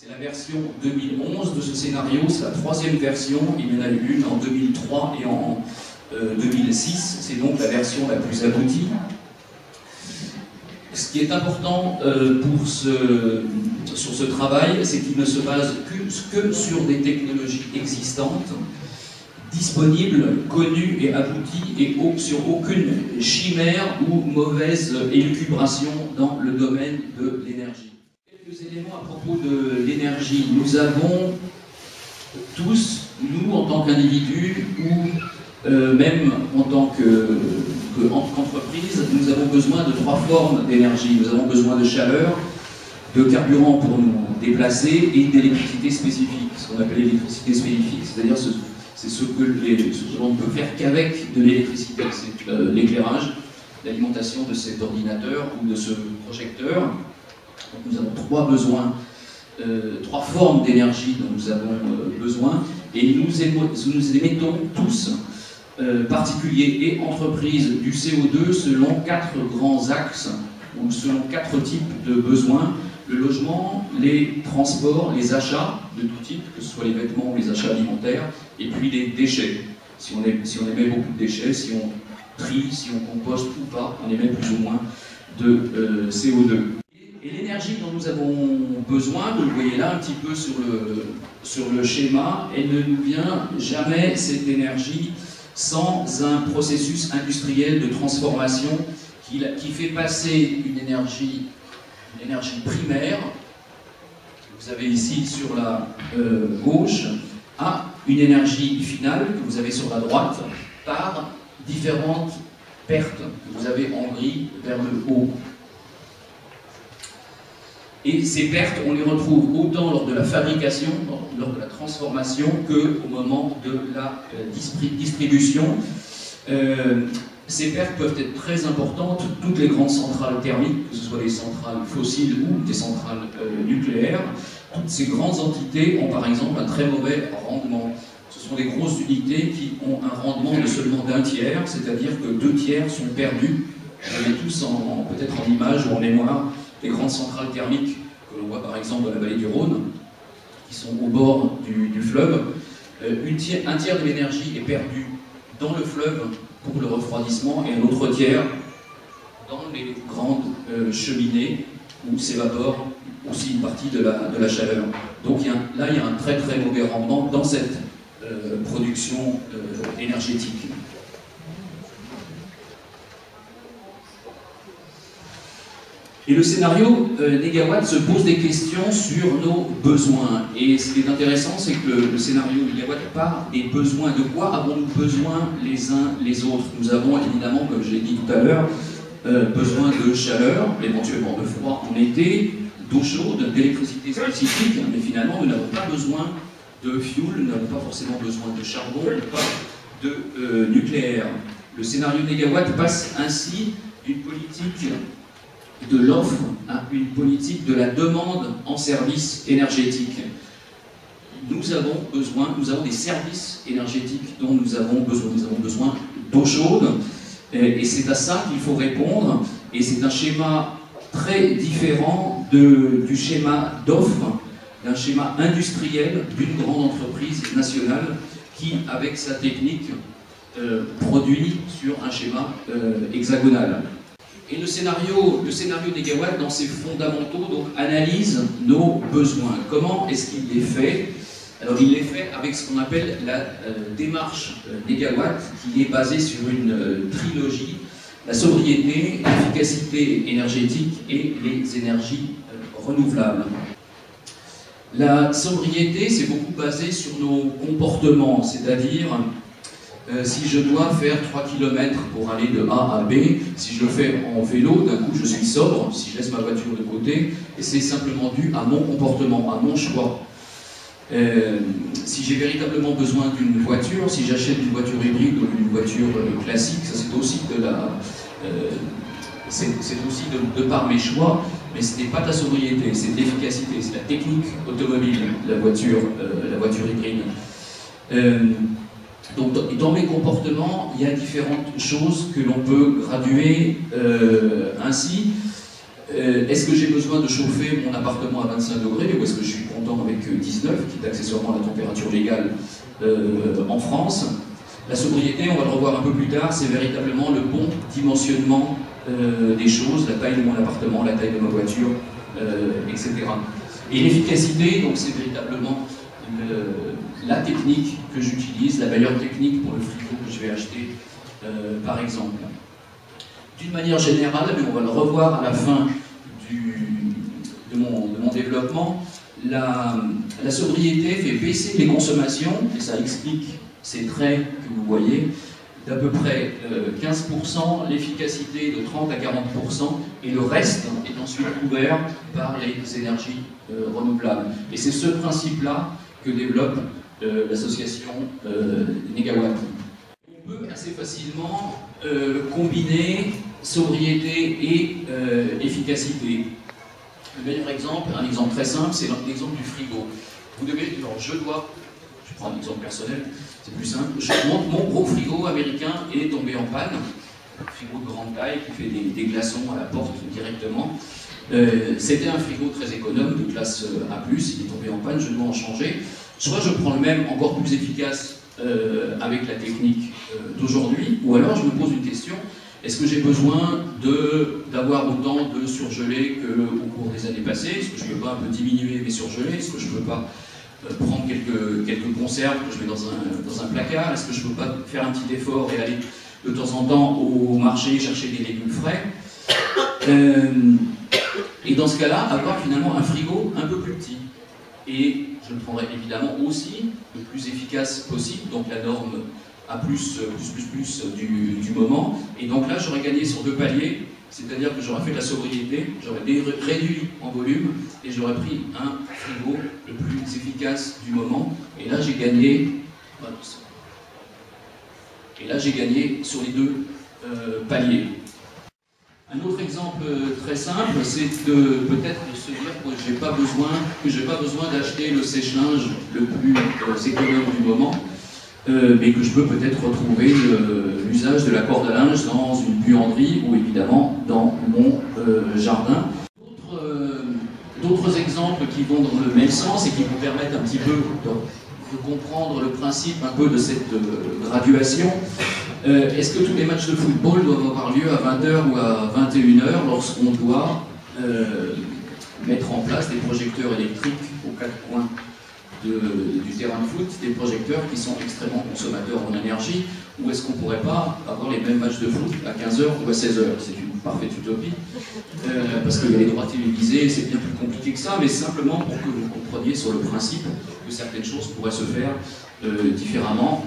C'est la version 2011 de ce scénario, c'est la troisième version, il y en a eu une en 2003 et en 2006, c'est donc la version la plus aboutie. Ce qui est important sur ce travail, c'est qu'il ne se base que sur des technologies existantes, disponibles, connues et abouties, et sur aucune chimère ou mauvaise élucubration dans le domaine de l'énergie. Quelques éléments à propos de l'énergie. Nous avons tous, nous en tant qu'individus ou même en tant qu'entreprise, nous avons besoin de trois formes d'énergie. Nous avons besoin de chaleur, de carburant pour nous déplacer et d'électricité spécifique, ce qu'on appelle l'électricité spécifique, c'est-à-dire c'est ce que l'on ne peut faire qu'avec de l'électricité, c'est l'éclairage, l'alimentation de cet ordinateur ou de ce projecteur. Donc nous avons trois formes d'énergie dont nous avons besoin, et nous émettons tous, particuliers et entreprises, du CO2 selon quatre grands axes, ou selon quatre types de besoins: le logement, les transports, les achats de tout type, que ce soit les vêtements ou les achats alimentaires, et puis les déchets. Si on émet beaucoup de déchets, si on trie, si on composte ou pas, on émet plus ou moins de CO2. Et l'énergie dont nous avons besoin, vous le voyez là un petit peu sur le schéma, elle ne nous vient jamais, cette énergie, sans un processus industriel de transformation qui fait passer une énergie primaire, que vous avez ici sur la gauche, à une énergie finale que vous avez sur la droite, par différentes pertes que vous avez en gris vers le haut. Et ces pertes, on les retrouve autant lors de la fabrication, lors de la transformation, qu'au moment de la distribution. Ces pertes peuvent être très importantes. Toutes les grandes centrales thermiques, que ce soit des centrales fossiles ou des centrales nucléaires, toutes ces grandes entités ont par exemple un très mauvais rendement. Ce sont des grosses unités qui ont un rendement de seulement d'1 tiers, c'est-à-dire que 2 tiers sont perdus. Vous avez tous peut-être en image ou en mémoire les grandes centrales thermiques que l'on voit par exemple dans la vallée du Rhône, qui sont au bord du fleuve. Un tiers de l'énergie est perdu dans le fleuve pour le refroidissement et un autre tiers dans les grandes cheminées où s'évapore aussi une partie de la chaleur. Donc là, il y a un très très mauvais rendement dans cette production énergétique. Et le scénario Négawatt se pose des questions sur nos besoins. Et ce qui est intéressant, c'est que le scénario Négawatt part des besoins. De quoi avons-nous besoin les uns les autres? Nous avons évidemment, comme je l'ai dit tout à l'heure, besoin de chaleur, éventuellement de froid en été, d'eau chaude, d'électricité spécifique, mais finalement nous n'avons pas besoin de fuel, nous n'avons pas forcément besoin de charbon, pas de nucléaire. Le scénario Négawatt passe ainsi d'une politique de l'offre à une politique de la demande en services énergétiques. Nous avons des services énergétiques dont nous avons besoin. Nous avons besoin d'eau chaude, et c'est à ça qu'il faut répondre, et c'est un schéma très différent du schéma d'offre, d'un schéma industriel d'une grande entreprise nationale qui, avec sa technique, produit sur un schéma hexagonal. Et le scénario Négawatt, dans ses fondamentaux, donc, analyse nos besoins. Comment est-ce qu'il les fait? Alors, il les fait avec ce qu'on appelle la démarche Négawatt, qui est basée sur une trilogie: la sobriété, l'efficacité énergétique et les énergies renouvelables. La sobriété, c'est beaucoup basé sur nos comportements, c'est-à-dire si je dois faire 3 km pour aller de A à B, si je le fais en vélo, d'un coup je suis sobre, si je laisse ma voiture de côté, et c'est simplement dû à mon comportement, à mon choix. Si j'ai véritablement besoin d'une voiture, si j'achète une voiture hybride ou une voiture classique, ça c'est aussi de par mes choix, mais ce n'est pas ta sobriété, c'est de l'efficacité, c'est la technique automobile, la voiture hybride. Donc dans mes comportements, il y a différentes choses que l'on peut graduer ainsi. Est-ce que j'ai besoin de chauffer mon appartement à 25 degrés, ou est-ce que je suis content longtemps avec 19, qui est accessoirement la température légale en France. La sobriété, on va le revoir un peu plus tard, c'est véritablement le bon dimensionnement des choses, la taille de mon appartement, la taille de ma voiture, etc. Et l'efficacité, donc c'est véritablement la technique que j'utilise, la meilleure technique pour le frigo que je vais acheter, par exemple. D'une manière générale, mais on va le revoir à la fin de mon développement, la sobriété fait baisser les consommations, et ça explique ces traits que vous voyez, d'à peu près 15%, l'efficacité de 30 à 40%, et le reste est ensuite couvert par les énergies renouvelables. Et c'est ce principe-là que développe l'association Négawatt. On peut assez facilement combiner sobriété et efficacité. Le meilleur exemple, un exemple très simple, c'est l'exemple du frigo. Vous devez, alors je prends un exemple personnel, c'est plus simple, mon gros frigo américain est tombé en panne, un frigo de grande taille qui fait des glaçons à la porte directement. C'était un frigo très économe, de classe A+, il est tombé en panne, je dois en changer. Soit je prends le même, encore plus efficace, avec la technique d'aujourd'hui, ou alors je me pose une question, est-ce que j'ai besoin d'avoir autant de surgelés qu'au cours des années passées? Est-ce que je ne peux pas un peu diminuer mes surgelés? Est-ce que je ne peux pas prendre quelques conserves que je mets dans un placard? Est-ce que je ne peux pas faire un petit effort et aller de temps en temps au marché chercher des légumes frais? Et dans ce cas-là, avoir finalement un frigo un peu plus petit. Et je le prendrai évidemment aussi le plus efficace possible, donc la norme A+++ du moment. Et donc là, j'aurais gagné sur 2 paliers, c'est-à-dire que j'aurais fait de la sobriété, j'aurais réduit en volume, et j'aurais pris un frigo le plus efficace du moment. Et là, j'ai gagné. Et là, j'ai gagné sur les 2 paliers. Un autre exemple très simple, c'est peut-être de se dire que je n'ai pas besoin d'acheter le sèche-linge le plus économe du moment, mais que je peux peut-être retrouver l'usage de la corde à linge dans une buanderie ou évidemment dans mon jardin. D'autres exemples qui vont dans le même sens et qui vous permettent un petit peu de comprendre le principe un peu de cette graduation. Est-ce que tous les matchs de football doivent avoir lieu à 20h ou à 21h lorsqu'on doit mettre en place des projecteurs électriques aux 4 coins du terrain de foot, des projecteurs qui sont extrêmement consommateurs en énergie, ou est-ce qu'on ne pourrait pas avoir les mêmes matchs de foot à 15h ou à 16h? C'est une parfaite utopie, parce qu'il y a les droits télévisés, c'est bien plus compliqué que ça, mais simplement pour que vous compreniez sur le principe que certaines choses pourraient se faire différemment.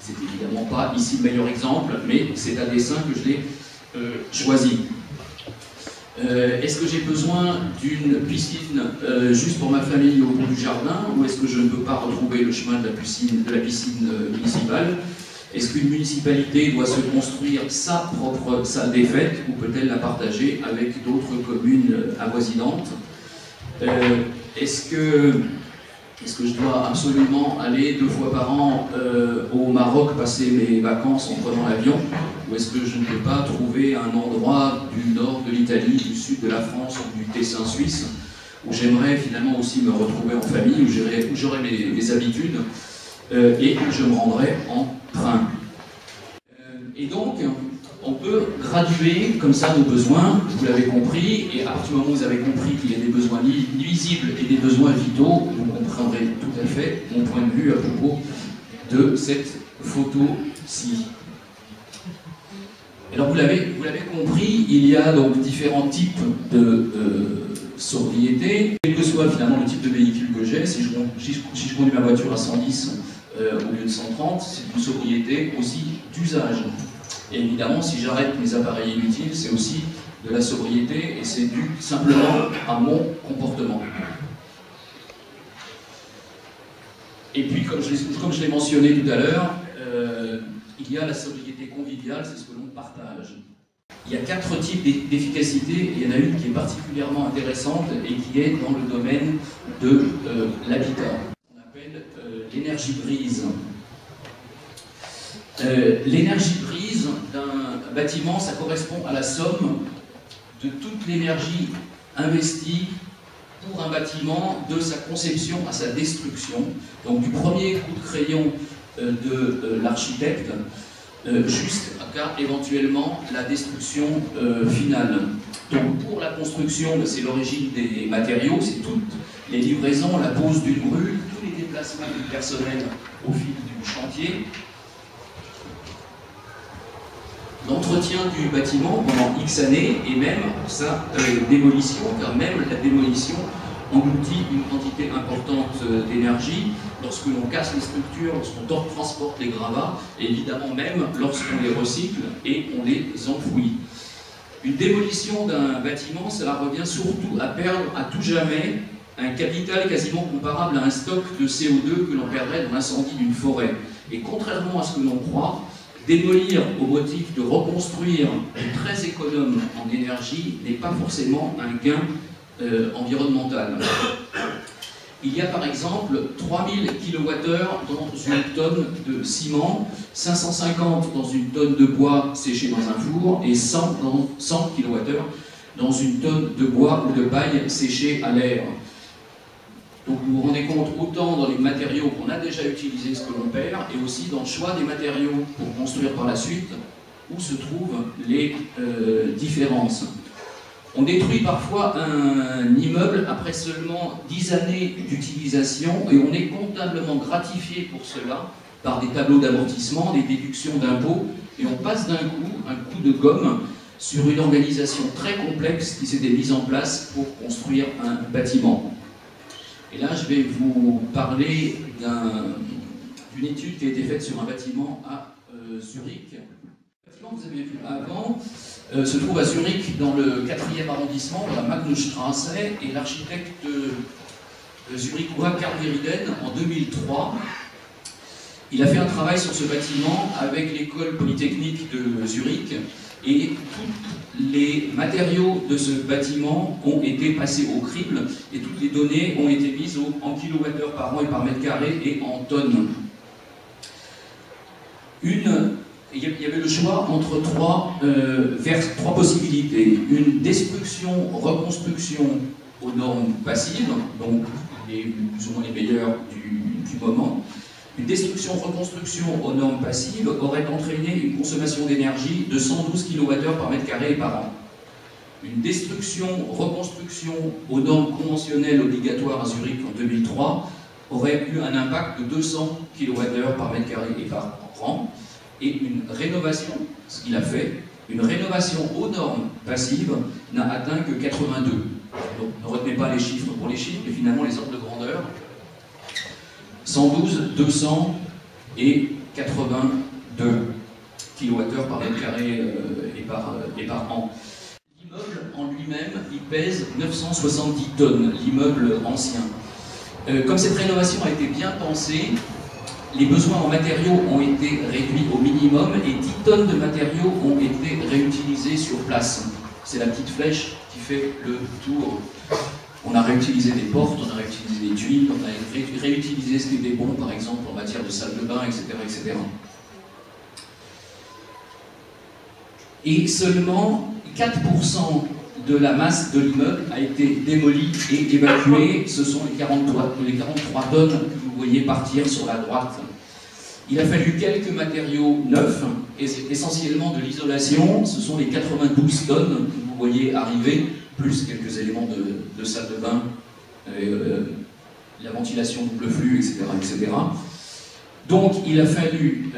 C'est évidemment pas ici le meilleur exemple, mais c'est à dessein que je l'ai choisi. Est-ce que j'ai besoin d'une piscine juste pour ma famille au bout du jardin, ou est-ce que je ne peux pas retrouver le chemin de la piscine municipale? Est-ce qu'une municipalité doit se construire sa propre salle des fêtes, ou peut-elle la partager avec d'autres communes avoisinantes? Est-ce que je dois absolument aller 2 fois par an au Maroc passer mes vacances en prenant l'avion? Ou est-ce que je ne peux pas trouver un endroit du nord de l'Italie, du sud de la France ou du Tessin suisse, où j'aimerais finalement aussi me retrouver en famille, où j'aurais mes habitudes, et où je me rendrai en train? Et donc, on peut graduer comme ça nos besoins, vous l'avez compris, et à partir du moment où vous avez compris qu'il y a des besoins nuisibles et des besoins vitaux, vous comprendrez tout à fait mon point de vue à propos de cette photo-ci. Alors vous l'avez compris, il y a donc différents types de sobriété, quel que soit finalement le type de véhicule que j'ai. Si je conduis ma voiture à 110 au lieu de 130, c'est une sobriété aussi d'usage. Et évidemment, si j'arrête mes appareils inutiles, c'est aussi de la sobriété, et c'est dû simplement à mon comportement. Et puis, comme je l'ai mentionné tout à l'heure, il y a la sobriété conviviale, c'est ce que l'on partage. Il y a 4 types d'efficacité, et il y en a une qui est particulièrement intéressante et qui est dans le domaine de l'habitat. On appelle l'énergie brise. L'énergie brise d'un bâtiment, ça correspond à la somme de toute l'énergie investie pour un bâtiment de sa conception à sa destruction, donc du premier coup de crayon de l'architecte jusqu'à éventuellement la destruction finale. Donc pour la construction, c'est l'origine des matériaux, c'est toutes les livraisons, la pose d'une grue, tous les déplacements du personnel au fil du chantier, l'entretien du bâtiment pendant X années et même sa démolition, car même la démolition engloutit une quantité importante d'énergie lorsque l'on casse les structures, lorsqu'on transporte les gravats, et évidemment même lorsqu'on les recycle et on les enfouit. Une démolition d'un bâtiment, cela revient surtout à perdre à tout jamais un capital quasiment comparable à un stock de CO2 que l'on perdrait dans l'incendie d'une forêt. Et contrairement à ce que l'on croit, démolir au motif de reconstruire très économe en énergie n'est pas forcément un gain environnemental. Il y a par exemple 3000 kWh dans une tonne de ciment, 550 dans une tonne de bois séché dans un four et 100 kWh dans une tonne de bois ou de paille séchée à l'air. Donc vous vous rendez compte autant dans les matériaux qu'on a déjà utilisés, ce que l'on perd, et aussi dans le choix des matériaux pour construire par la suite, où se trouvent les différences. On détruit parfois un immeuble après seulement 10 années d'utilisation et on est comptablement gratifié pour cela par des tableaux d'amortissement, des déductions d'impôts, et on passe d'un coup un coup de gomme sur une organisation très complexe qui s'était mise en place pour construire un bâtiment. Et là, je vais vous parler d'une étude qui a été faite sur un bâtiment à Zurich. Le bâtiment que vous avez vu avant se trouve à Zurich, dans le 4e arrondissement, dans la Magnusstraße, et l'architecte zurichois Karl Veriden, en 2003, il a fait un travail sur ce bâtiment avec l'école polytechnique de Zurich, et tous les matériaux de ce bâtiment ont été passés au crible, et toutes les données ont été mises en kilowattheures par an et par mètre carré et en tonnes. Il y avait le choix entre trois possibilités. Une destruction, reconstruction aux normes passives, donc plus ou moins les meilleures du moment. Une destruction-reconstruction aux normes passives aurait entraîné une consommation d'énergie de 112 kWh par mètre carré et par an. Une destruction-reconstruction aux normes conventionnelles obligatoires à Zurich en 2003 aurait eu un impact de 200 kWh par mètre carré et par an. Et une rénovation, ce qu'il a fait, une rénovation aux normes passives n'a atteint que 82. Donc ne retenez pas les chiffres pour les chiffres, mais finalement les ordres de grandeur. 112, 200 et 82 kWh par mètre carré et par an. L'immeuble en lui-même, il pèse 970 tonnes, l'immeuble ancien. Comme cette rénovation a été bien pensée, les besoins en matériaux ont été réduits au minimum et 10 tonnes de matériaux ont été réutilisés sur place. C'est la petite flèche qui fait le tour. On a réutilisé des portes, on a réutilisé des tuiles, on a réutilisé ce qui était bon, par exemple, en matière de salle de bain, etc. etc. Et seulement 4% de la masse de l'immeuble a été démolie et évacuée. Ce sont les 43 tonnes que vous voyez partir sur la droite. Il a fallu quelques matériaux neufs, et essentiellement de l'isolation. Ce sont les 92 tonnes que vous voyez arriver, plus quelques éléments de salle de bain, la ventilation double flux, etc. etc. Donc il a fallu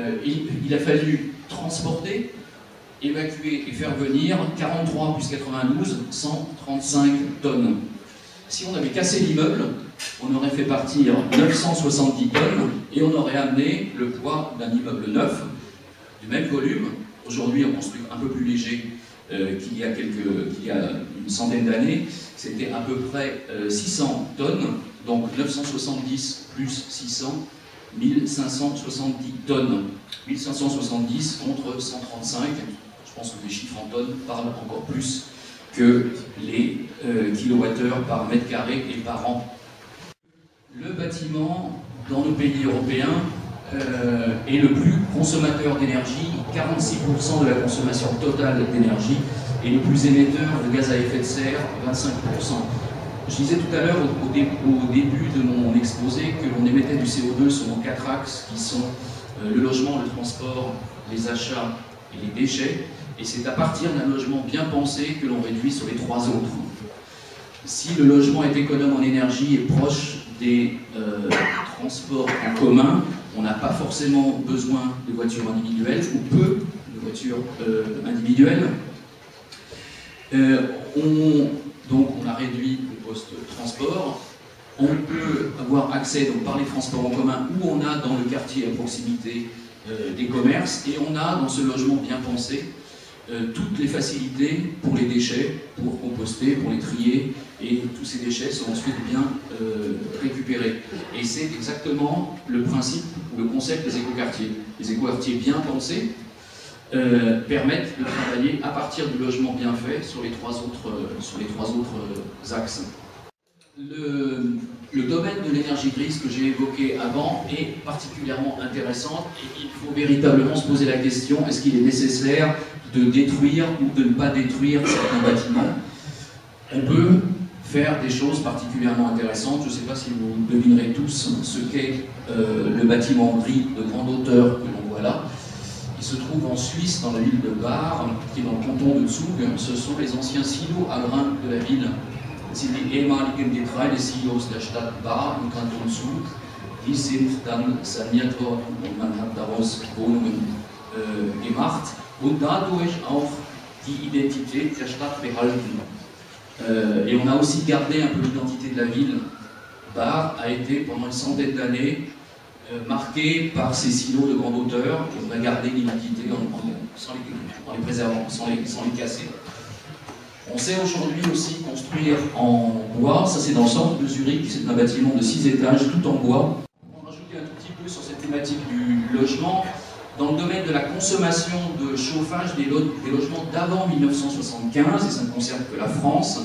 transporter, évacuer et faire venir 43 plus 92, 135 tonnes. Si on avait cassé l'immeuble, on aurait fait partir 970 tonnes et on aurait amené le poids d'un immeuble neuf du même volume. Aujourd'hui, on construit un peu plus léger qu'il y a une centaine d'années. C'était à peu près 600 tonnes, donc 970 plus 600, 1570 tonnes. 1570 contre 135. Je pense que les chiffres en tonnes parlent encore plus que les kilowattheures par mètre carré et par an. Le bâtiment, dans nos pays européens, est le plus consommateur d'énergie, 46% de la consommation totale d'énergie, et le plus émetteur de gaz à effet de serre, 25%. Je disais tout à l'heure, au début de mon exposé, que l'on émettait du CO2 selon 4 axes qui sont le logement, le transport, les achats et les déchets. Et c'est à partir d'un logement bien pensé que l'on réduit sur les 3 autres. Si le logement est économe en énergie et proche des transports en commun, on n'a pas forcément besoin de voitures individuelles, ou peu de voitures individuelles. Donc on a réduit le post-transport. On peut avoir accès donc, par les transports en commun où on a dans le quartier à proximité des commerces, et on a dans ce logement bien pensé toutes les facilités pour les déchets, pour composter, pour les trier, et tous ces déchets sont ensuite bien récupérés. Et c'est exactement le principe, le concept des écoquartiers. Les écoquartiers bien pensés permettent de travailler à partir du logement bien fait sur les trois autres axes. Le domaine de l'énergie grise que j'ai évoqué avant est particulièrement intéressant, et il faut véritablement se poser la question, est-ce qu'il est nécessaire de détruire ou de ne pas détruire certains bâtiments? On peut faire des choses particulièrement intéressantes. Je ne sais pas si vous devinerez tous ce qu'est le bâtiment gris de grande hauteur que l'on voit là. Il se trouve en Suisse, dans la ville de Bar, qui est dans le canton de Zug. Ce sont les anciens silos à grains de la ville. C'est die ehemaligen Getreidesilos der Stadt Bar im Kanton Zug. Die sind dann saniert worden und man hat daraus Wohnungen gemacht und dadurch auch die Identität der Stadt behalten. Et on a aussi gardé un peu l'identité de la ville. Bar a été pendant une centaine d'années marqué par ces silos de grande hauteur, et on a gardé l'identité en les préservant, sans les casser. On sait aujourd'hui aussi construire en bois, ça c'est dans le centre de Zurich, c'est un bâtiment de 6 étages, tout en bois. On va rajouter un tout petit peu sur cette thématique du logement. Dans le domaine de la consommation de chauffage des logements d'avant 1975, et ça ne concerne que la France,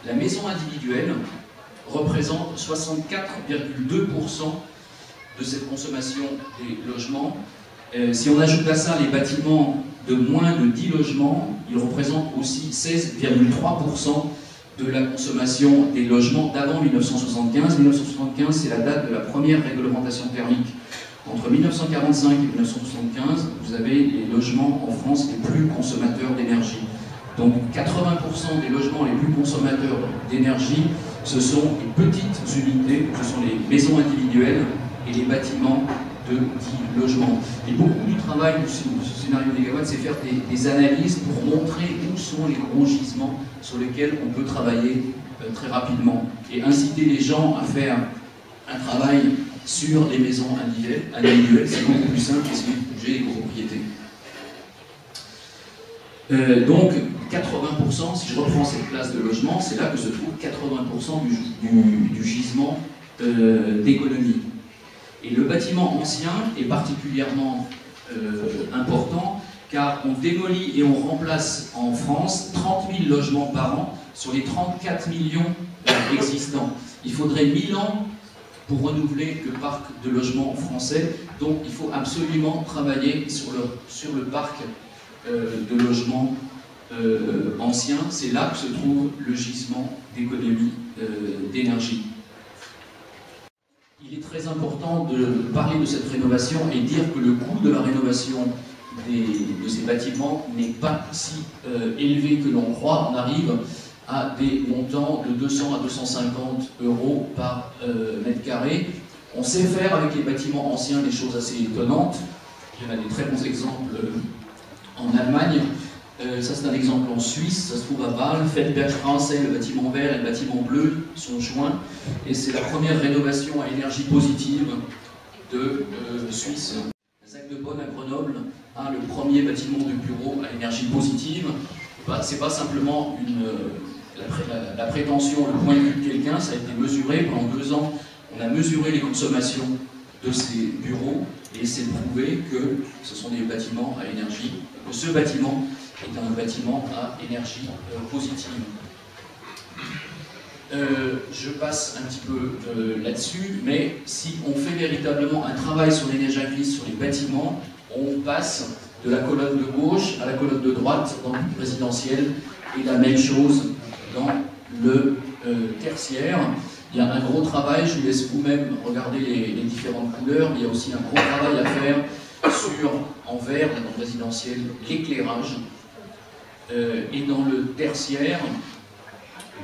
la maison individuelle représente 64,2% de cette consommation des logements. Si on ajoute à ça les bâtiments de moins de 10 logements, ils représentent aussi 16,3% de la consommation des logements d'avant 1975. 1975, c'est la date de la première réglementation thermique. Entre 1945 et 1975, vous avez les logements en France les plus consommateurs d'énergie. Donc 80% des logements les plus consommateurs d'énergie, ce sont les petites unités, ce sont les maisons individuelles et les bâtiments de 10 logements. Et beaucoup du travail du scénario Négawatt, c'est faire des analyses pour montrer où sont les gros gisements sur lesquels on peut travailler très rapidement, et inciter les gens à faire un travail sur les maisons individuelles. C'est beaucoup plus simple que si vous bougez les copropriétés. Donc 80%, si je reprends cette classe de logement, c'est là que se trouve 80% du gisement d'économie. Et le bâtiment ancien est particulièrement important, car on démolit et on remplace en France 30 000 logements par an sur les 34 millions existants. Il faudrait 1000 ans pour renouveler le parc de logements français, donc il faut absolument travailler sur le parc de logements anciens. C'est là que se trouve le gisement d'économie d'énergie. Il est très important de parler de cette rénovation et dire que le coût de la rénovation de ces bâtiments n'est pas si élevé que l'on croit. On arrive à des montants de 200 à 250 € par mètre carré. On sait faire avec les bâtiments anciens des choses assez étonnantes. Il y en a des très bons exemples en Allemagne. Ça c'est un exemple en Suisse, ça se trouve à Bâle, Feldbergstraße, le bâtiment vert et le bâtiment bleu sont joints, et c'est la première rénovation à énergie positive de Suisse. Zac de Bonne à Grenoble a le premier bâtiment de bureau à énergie positive. C'est pas simplement la prétention, le point de vue de quelqu'un, ça a été mesuré pendant 2 ans. On a mesuré les consommations de ces bureaux, et c'est prouvé que ce sont des bâtiments à énergie, que ce bâtiment est un bâtiment à énergie positive. Je passe un petit peu là-dessus, mais si on fait véritablement un travail sur l'énergie grise sur les bâtiments, on passe de la colonne de gauche à la colonne de droite dans le résidentiel, et la même chose dans le tertiaire. Il y a un gros travail, je vous laisse vous-même regarder les différentes couleurs, mais il y a aussi un gros travail à faire sur, en vert, dans le résidentiel, l'éclairage. Et dans le tertiaire,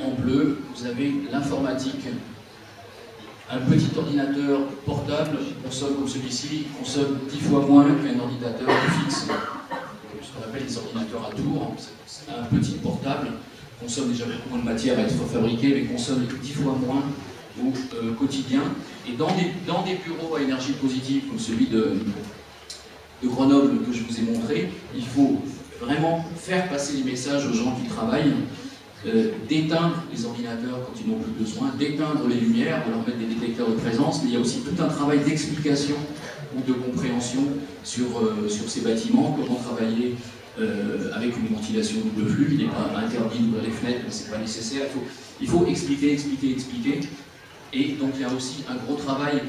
en bleu, vous avez l'informatique. Un petit ordinateur portable consomme comme celui-ci, consomme 10 fois moins qu'un ordinateur fixe. Ce qu'on appelle les ordinateurs à tour. C'est un petit portable, consomme déjà beaucoup moins de matière à être fabriqué, mais consomme 10 fois moins au quotidien. Et dans des bureaux à énergie positive, comme celui de Grenoble que je vous ai montré, il faut vraiment faire passer les messages aux gens qui travaillent, d'éteindre les ordinateurs quand ils n'ont plus besoin, d'éteindre les lumières, de leur mettre des détecteurs de présence, mais il y a aussi tout un travail d'explication ou de compréhension sur ces bâtiments, comment travailler avec une ventilation double flux. Il n'est pas interdit d'ouvrir les fenêtres, mais ce n'est pas nécessaire. Il faut expliquer. Et donc il y a aussi un gros travail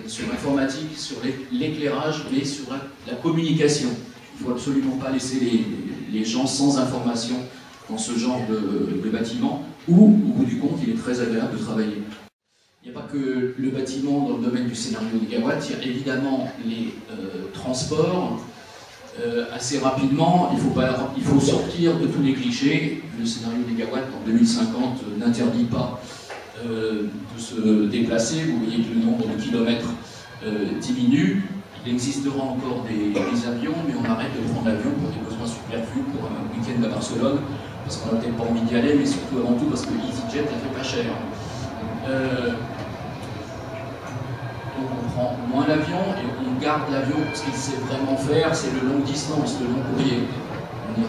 sur l'informatique, sur l'éclairage, mais sur la communication. Il ne faut absolument pas laisser les gens sans information dans ce genre de bâtiment, où, au bout du compte, il est très agréable de travailler. Il n'y a pas que le bâtiment dans le domaine du scénario négawatt, il y a évidemment les transports. Assez rapidement, il faut sortir de tous les clichés. Le scénario négawatt en 2050 n'interdit pas de se déplacer. Vous voyez que le nombre de kilomètres diminue. Il existera encore des avions, mais on arrête de prendre l'avion pour des besoins superflus, pour un week-end à Barcelone, parce qu'on n'a peut-être pas envie d'y aller, mais surtout avant tout parce que EasyJet, ça fait pas cher. Donc on prend moins l'avion et on garde l'avion. Ce qu'il sait vraiment faire, c'est le long distance, le long courrier. On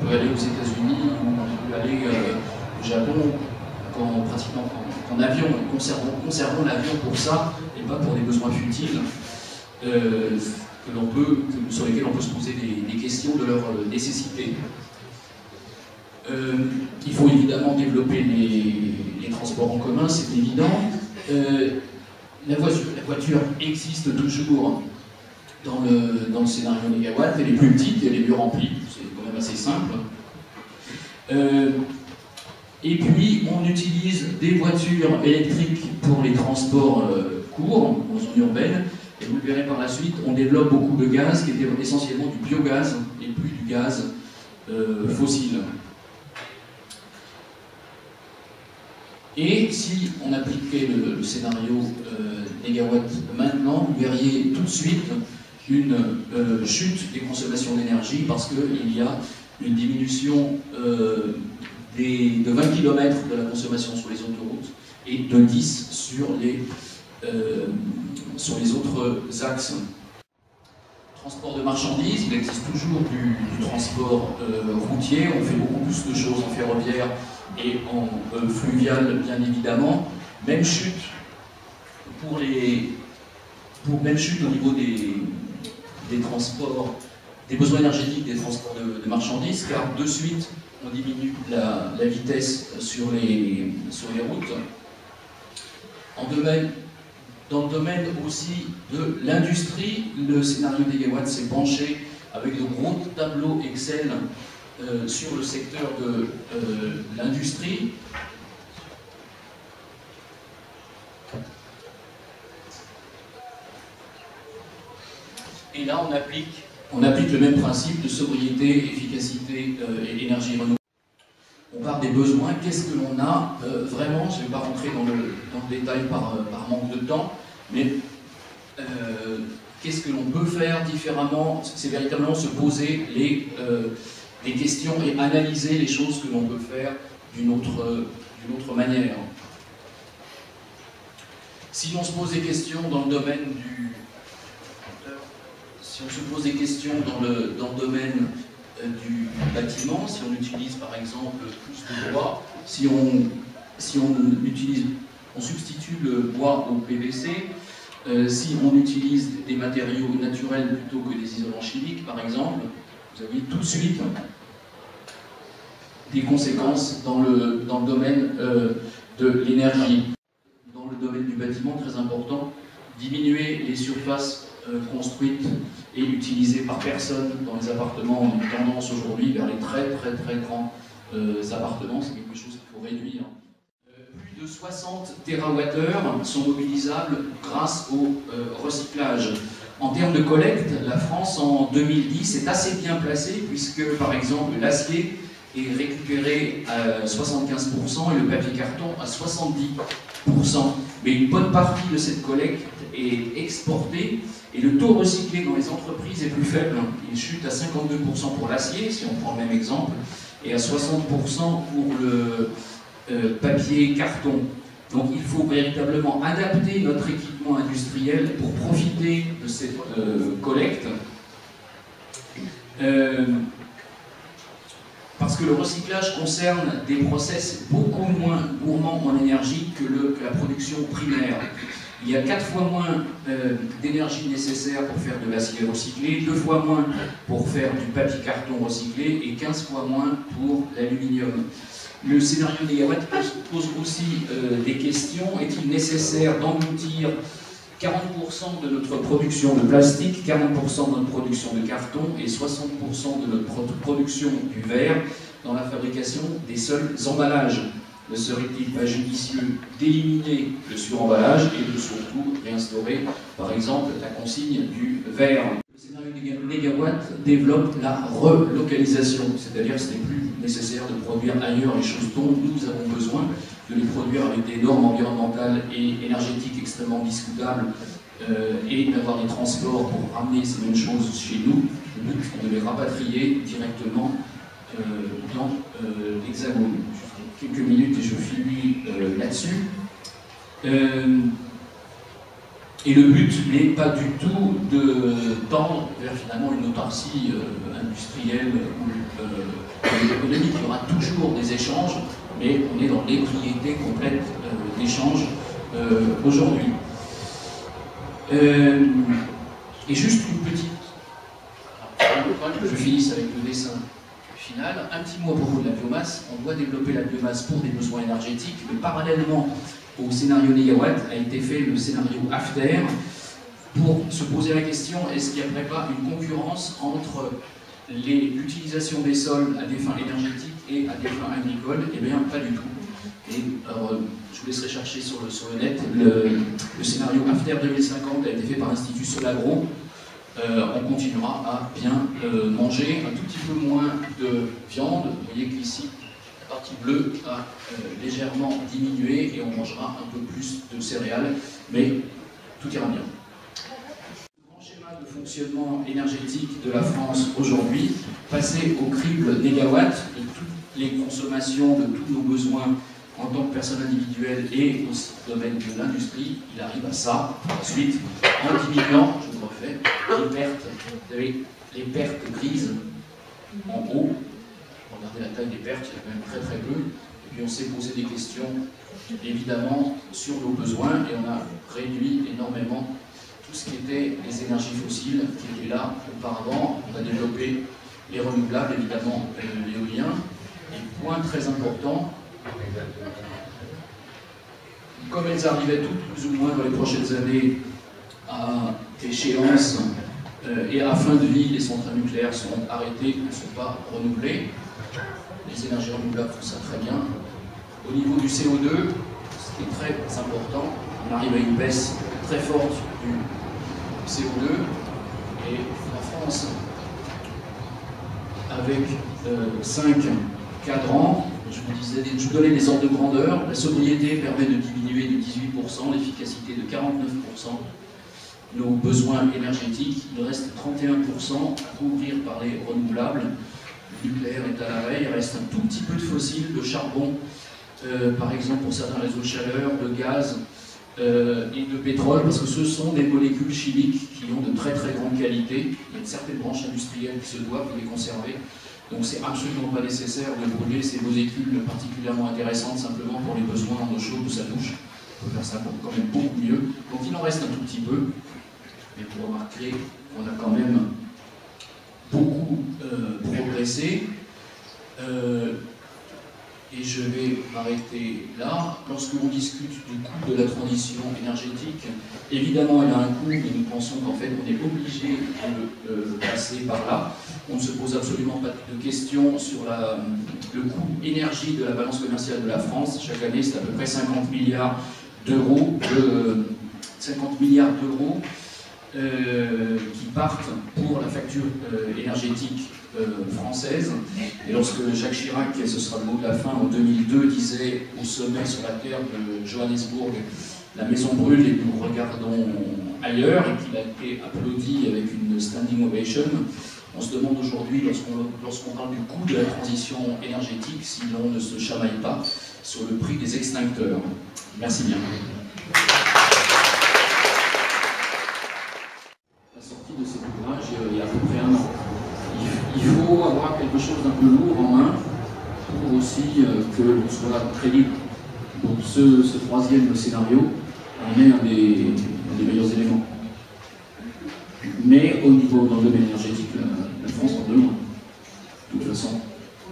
peut aller aux États-Unis ou on peut aller au Japon en avion. Conservons l'avion pour ça et pas pour des besoins futiles sur lesquels on peut se poser des questions de leur nécessité. Il faut évidemment développer les transports en commun, c'est évident. La voiture existe toujours dans le scénario négawatt, elle est plus petite, elle est mieux remplie, c'est quand même assez simple. Et puis on utilise des voitures électriques pour les transports courts, en zone urbaine, et vous le verrez par la suite, on développe beaucoup de gaz qui était essentiellement du biogaz et plus du gaz fossile. Et si on appliquait le scénario négawatt maintenant, vous verriez tout de suite une chute des consommations d'énergie parce qu'il y a une diminution de 20 km de la consommation sur les autoroutes et de 10 sur les autres axes. Transport de marchandises, il existe toujours du transport routier, on fait beaucoup plus de choses en ferroviaire et en fluvial, bien évidemment. Même chute même chute au niveau des transports, des besoins énergétiques des transports de marchandises, car de suite on diminue la vitesse sur les routes. Dans le domaine aussi de l'industrie, le scénario négawatt s'est penché avec de gros tableaux Excel sur le secteur de l'industrie. Et là, on applique le même principe de sobriété, efficacité et énergie renouvelable. On part des besoins, qu'est-ce que l'on a vraiment, je ne vais pas rentrer dans le détail par manque de temps, mais qu'est-ce que l'on peut faire différemment? C'est véritablement se poser les questions et analyser les choses que l'on peut faire d'une autre manière. Si on se pose des questions dans le domaine dans le domaine du bâtiment, si on utilise par exemple plus de bois, si on substitue le bois au PVC, si on utilise des matériaux naturels plutôt que des isolants chimiques par exemple, vous avez tout de suite des conséquences dans le domaine de l'énergie. Dans le domaine du bâtiment, très important, diminuer les surfaces construites et utilisées par personne dans les appartements. On a une tendance aujourd'hui vers les très grands appartements, c'est quelque chose qu'il faut réduire. de 60 TWh sont mobilisables grâce au recyclage. En termes de collecte, la France en 2010 est assez bien placée puisque par exemple l'acier est récupéré à 75% et le papier carton à 70%. Mais une bonne partie de cette collecte est exportée et le taux recyclé dans les entreprises est plus faible. Il chute à 52% pour l'acier, si on prend le même exemple, et à 60% pour le papier carton. Donc il faut véritablement adapter notre équipement industriel pour profiter de cette collecte. Parce que le recyclage concerne des process beaucoup moins gourmands en énergie que la production primaire. Il y a 4 fois moins d'énergie nécessaire pour faire de l'acier recyclé, 2 fois moins pour faire du papier carton recyclé et 15 fois moins pour l'aluminium. Le scénario négawatt pose aussi des questions. Est-il nécessaire d'engloutir 40% de notre production de plastique, 40% de notre production de carton et 60% de notre production du verre dans la fabrication des seuls emballages? Ne serait-il pas judicieux d'éliminer le suremballage et de surtout réinstaurer, par exemple, la consigne du verre? Le scénario négawatt développe la relocalisation, c'est-à-dire que ce n'est plus nécessaire de produire ailleurs les choses dont nous avons besoin, de les produire avec des normes environnementales et énergétiques extrêmement discutables et d'avoir des transports pour ramener ces mêmes choses chez nous. Le but est de les rapatrier directement dans l'Hexagone. Quelques minutes et je finis là-dessus. Et le but n'est pas du tout de tendre vers finalement une autarcie industrielle ou économique. Il y aura toujours des échanges, mais on est dans l'ébriété complète d'échanges aujourd'hui. Et juste une petite... Je finisse avec le dessin final. Un petit mot à propos de la biomasse. On doit développer la biomasse pour des besoins énergétiques, mais parallèlement au scénario négawatt a été fait le scénario AFTER pour se poser la question, est-ce qu'il n'y aurait pas une concurrence entre l'utilisation des sols à des fins énergétiques et à des fins agricoles? Eh bien, pas du tout. Et alors, je vous laisserai chercher sur le net. Le scénario AFTER 2050 a été fait par l'Institut Solagro. On continuera à bien manger un tout petit peu moins de viande. Vous voyez qu'ici, la partie bleue a légèrement diminué et on mangera un peu plus de céréales, mais tout ira bien. Le grand schéma de fonctionnement énergétique de la France aujourd'hui, passer au crible négawatt de toutes les consommations, de tous nos besoins en tant que personne individuelle et aussi au domaine de l'industrie, il arrive à ça. Ensuite, en diminuant, je le refais, les pertes, vous savez, les pertes grises en haut. Regardez la taille des pertes, il y en a quand même très très peu. Et puis on s'est posé des questions, évidemment, sur nos besoins et on a réduit énormément tout ce qui était les énergies fossiles qui étaient là auparavant. On a développé les renouvelables, évidemment, l'éolien. Et point très important, comme elles arrivaient toutes plus ou moins dans les prochaines années à échéance et à fin de vie, les centrales nucléaires sont arrêtées, ne sont pas renouvelées. Les énergies renouvelables font ça très bien. Au niveau du CO2, ce qui est très important, on arrive à une baisse très forte du CO2 et la France, avec 5 cadrans, je vous donnais des ordres de grandeur. La sobriété permet de diminuer de 18%, l'efficacité de 49%. Nos besoins énergétiques, il reste 31% à couvrir par les renouvelables. Le nucléaire est à l'arrêt, il reste un tout petit peu de fossiles, de charbon, par exemple pour certains réseaux de chaleur, de gaz et de pétrole, parce que ce sont des molécules chimiques qui ont de très très grande qualité. Il y a certaines branches industrielles qui se doivent les conserver. Donc c'est absolument pas nécessaire de brûler ces molécules particulièrement intéressantes simplement pour les besoins en eau chaude ou sa douche. On peut faire ça quand même beaucoup mieux. Donc il en reste un tout petit peu, mais vous remarquerez qu'on a quand même beaucoup progressé. Et je vais m'arrêter là. Lorsque l'on discute du coût de la transition énergétique, évidemment elle a un coût, mais nous pensons qu'en fait on est obligé de passer par là. On ne se pose absolument pas de questions sur le coût énergie de la balance commerciale de la France. Chaque année c'est à peu près 50 milliards d'euros. 50 milliards d'euros qui partent pour la facture énergétique française. Et lorsque Jacques Chirac, et ce sera le mot de la fin, en 2002, disait au sommet sur la terre de Johannesburg, la maison brûle et nous regardons ailleurs, et qu'il a été applaudi avec une standing ovation, on se demande aujourd'hui, lorsqu'on parle du coût de la transition énergétique, si l'on ne se chamaille pas sur le prix des extincteurs. Merci bien. La sortie de cet ouvrage, il y a à peu près un an. Il faut avoir quelque chose d'un peu lourd en main pour aussi que l'on soit crédible. Donc ce troisième scénario en est un des meilleurs éléments. Mais au niveau dans le domaine énergétique, la France en de loin. De toute façon.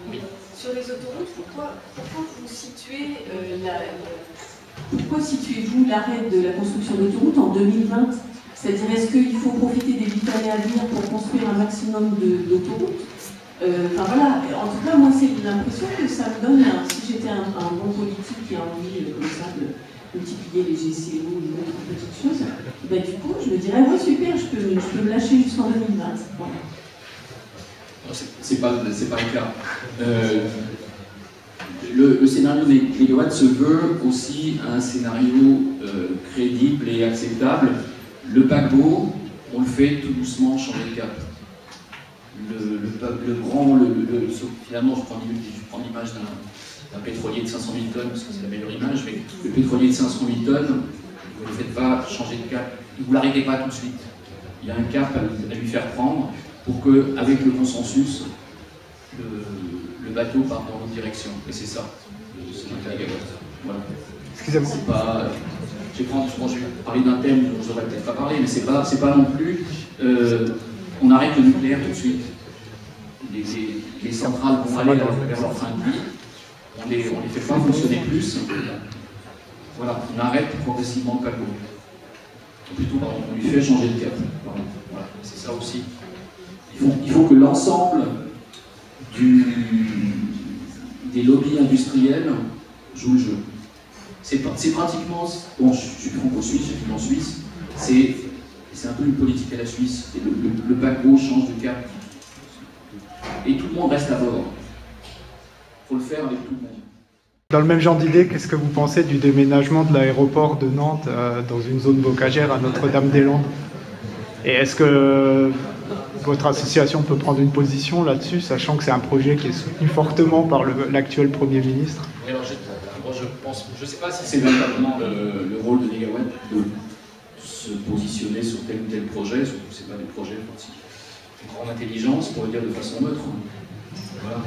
Oui. Sur les autoroutes, pourquoi situez-vous l'arrêt de la construction d'autoroutes en 2020? C'est-à-dire, est-ce qu'il faut profiter des 8 années à venir pour construire un maximum d'autoroutes? Enfin voilà, en tout cas, moi, c'est l'impression que ça me donne, si j'étais un bon politique qui a envie, comme ça, de multiplier les GCO ou d'autres petites choses, ben, du coup, je me dirais, ouais, super, je peux me lâcher jusqu'en 2020. Voilà. C'est pas le cas. Le scénario des mégawatts se veut aussi un scénario crédible et acceptable. Le paquebot, on le fait tout doucement changer de cap. Finalement, je prends l'image d'un pétrolier de 500 000 tonnes, parce que c'est la meilleure image, mais le pétrolier de 500 000 tonnes, vous ne le faites pas changer de cap, vous ne l'arrêtez pas tout de suite. Il y a un cap à lui faire prendre pour qu'avec le consensus, le bateau parte dans l'autre direction. Et c'est ça, ce qui est voilà. Excusez-moi. C'est pas... je vais parler d'un thème dont je n'aurais peut-être pas parlé, mais c'est pas non plus... on arrête le nucléaire tout de suite. Les centrales vont aller vers leur fin de vie. On les fait pas fonctionner plus. Voilà, on arrête progressivement le paquebot. Plutôt, on lui fait changer de cap. Voilà, c'est ça aussi. Il faut que l'ensemble des lobbies industriels jouent le jeu. C'est pratiquement, bon, je suis franco-suisse, je vis en Suisse, c'est un peu une politique à la Suisse. Le paquebot change de cap. Et tout le monde reste à bord. Il faut le faire avec tout le monde. Dans le même genre d'idée, qu'est-ce que vous pensez du déménagement de l'aéroport de Nantes dans une zone bocagère à Notre-Dame-des-Landes? Et est-ce que votre association peut prendre une position là-dessus, sachant que c'est un projet qui est soutenu fortement par l'actuel Premier ministre? Oui, alors je ne sais pas si c'est véritablement le rôle de Négawatt de se positionner sur tel ou tel projet, surtout que ce n'est pas des projets de grande intelligence, pour le dire de façon neutre. Voilà.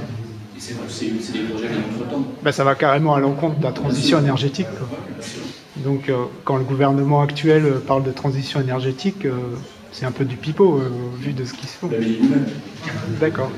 Et c'est des projets de notre temps. Ben, ça va carrément à l'encontre de la transition énergétique. Quoi. Donc quand le gouvernement actuel parle de transition énergétique, c'est un peu du pipeau, vu de ce qui se fait. Vous l'avez dit vous-même. D'accord.